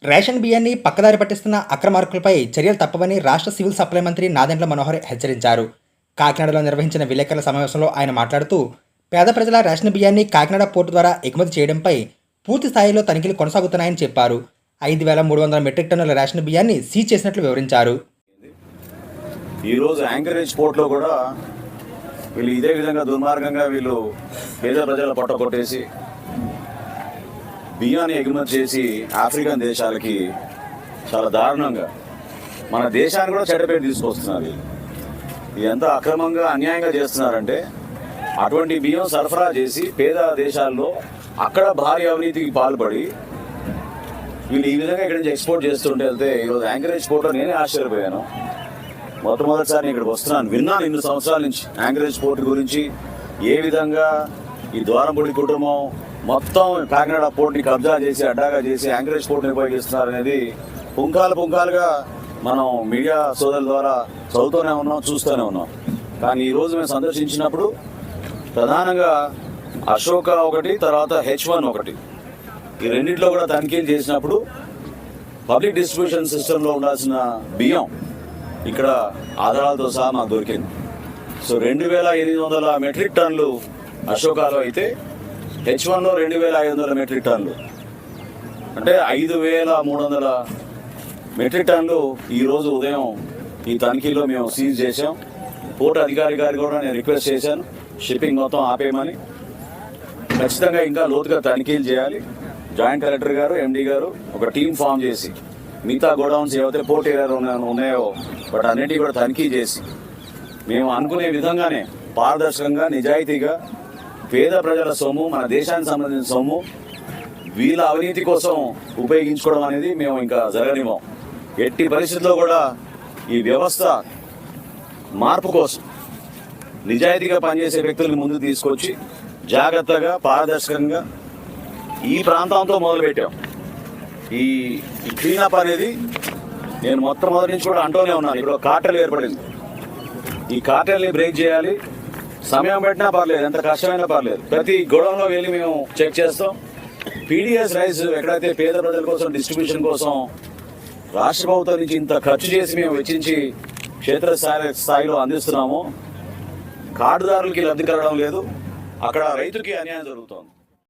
Ration బియ్యాన్ని పక్కదారి పట్టిస్తున్న అక్రమార్కులపై చర్యలు తప్పవని రాష్ట్ర సివిల్ సప్లై మంత్రి నాదెండ్ల మనోహర్ హెచ్చరించారు. కాకినాడలో నిర్వహించిన విలేకరుల సమావేశంలో ఆయన మాట్లాడుతూ, పేద ప్రజల రేషన్ బియ్యాన్ని కాకినాడ పోర్టు ద్వారా ఎగుమతి చేయడంపై పూర్తి స్థాయిలో తనిఖీలు కొనసాగుతున్నాయని చెప్పారు. 5,300 మెట్రిక్ టన్నుల రేషన్ బియ్యాన్ని సీజ్ చేసినట్లు వివరించారు. ఈరోజు యాంకరేజ్ పోర్ట్లో కూడా వీళ్ళు ఇదే విధంగా దుర్మార్గంగా వీళ్ళు పేద ప్రజల పొట్ట కొట్టేసి బియ్యాన్ని ఎగుమతి చేసి ఆఫ్రికన్ దేశాలకి చాలా దారుణంగా మన దేశాన్ని కూడా చెడ్డపేట తీసుకొస్తున్నారు. ఇది ఎంత అక్రమంగా అన్యాయంగా చేస్తున్నారంటే, అటువంటి బియ్యం సరఫరా చేసి పేద దేశాల్లో అక్కడ భారీ అవినీతికి పాల్పడి వీళ్ళు ఈ విధంగా ఇక్కడి నుంచి ఎక్స్పోర్ట్ చేస్తుంటే వెళ్తే ఈరోజు యాంకరేజ్ పోర్ట్లో నేనే ఆశ్చర్యపోయాను. మొట్టమొదటిసారి ఇక్కడికి వస్తున్నాను. విన్నాను ఇన్ని సంవత్సరాల నుంచి యాంకరేజ్ పోర్ట్ గురించి, ఏ విధంగా ఈ ద్వారంపూడి కుటుంబం మొత్తం కాకినాడ పోర్ట్ని కబ్జా చేసి అడ్డాగా చేసి యాంకరేజ్ పోర్ట్ని ఉపయోగిస్తున్నారు అనేది పుంకాలుగా మనం మీడియా సోదరుల ద్వారా చదువుతూనే ఉన్నాం, చూస్తూనే ఉన్నాం. కానీ ఈరోజు మేము సందర్శించినప్పుడు ప్రధానంగా అశోక ఒకటి, తర్వాత H1 ఒకటి, ఈ రెండింటిలో కూడా తనిఖీలు చేసినప్పుడు పబ్లిక్ డిస్ట్రిబ్యూషన్ సిస్టంలో ఉండాల్సిన బియ్యం ఇక్కడ ఆధారాలతో సహా మాకు దొరికింది. సో 2,800 మెట్రిక్ టన్నులు అశోకాలో అయితే H1లో 2,500 మెట్రిక్ టన్నులు, అంటే 5,300 మెట్రిక్ టన్నులు ఈరోజు ఉదయం ఈ తనిఖీలో మేము సీజ్ చేసాం. పోర్టు అధికారి గారికి కూడా నేను రిక్వెస్ట్ చేశాను, షిప్పింగ్ మొత్తం ఆపేయమని. ఖచ్చితంగా ఇంకా లోతుగా తనిఖీలు చేయాలి. జాయింట్ కలెక్టర్ గారు, MD గారు ఒక టీం ఫామ్ చేసి మిగతా గోడౌన్స్ ఏవైతే పోర్ట్ ఏరియాలో ఉన్నాయో బట్ అన్నిటికీ కూడా తనిఖీ చేసి మేము అనుకునే విధంగానే పారదర్శకంగా, నిజాయితీగా పేద ప్రజల సొమ్ము, మన దేశానికి సంబంధించిన సొమ్ము వీళ్ళ అవినీతి కోసం ఉపయోగించుకోవడం అనేది మేము ఇంకా జరగనివ్వం. ఎట్టి పరిస్థితుల్లో కూడా ఈ వ్యవస్థ మార్పు కోసం నిజాయితీగా పనిచేసే వ్యక్తులను ముందుకు తీసుకొచ్చి జాగ్రత్తగా, పారదర్శకంగా ఈ ప్రాంతంతో మొదలుపెట్టాం. ఈ క్లీనప్ అనేది నేను మొట్టమొదటి నుంచి కూడా అంటూనే ఉన్నాను. ఇప్పుడు కార్టెల్ ఏర్పడింది. ఈ కార్టెల్ని బ్రేక్ చేయాలి. సమయం పెట్టినా పర్లేదు, ఎంత కష్టమైనా పర్లేదు, ప్రతి గొడవలో వెళ్ళి మేము చెక్ చేస్తాం. PDS రైస్ ఎక్కడైతే పేద ప్రజల కోసం డిస్ట్రిబ్యూషన్ కోసం రాష్ట్ర ప్రభుత్వం నుంచి ఇంత ఖర్చు చేసి మేము వెచ్చించి క్షేత్రస్థాయిలో అందిస్తున్నామో కార్డుదారులకి లబ్ధి కలగడం లేదు, అక్కడ రైతుకి అన్యాయం జరుగుతోంది.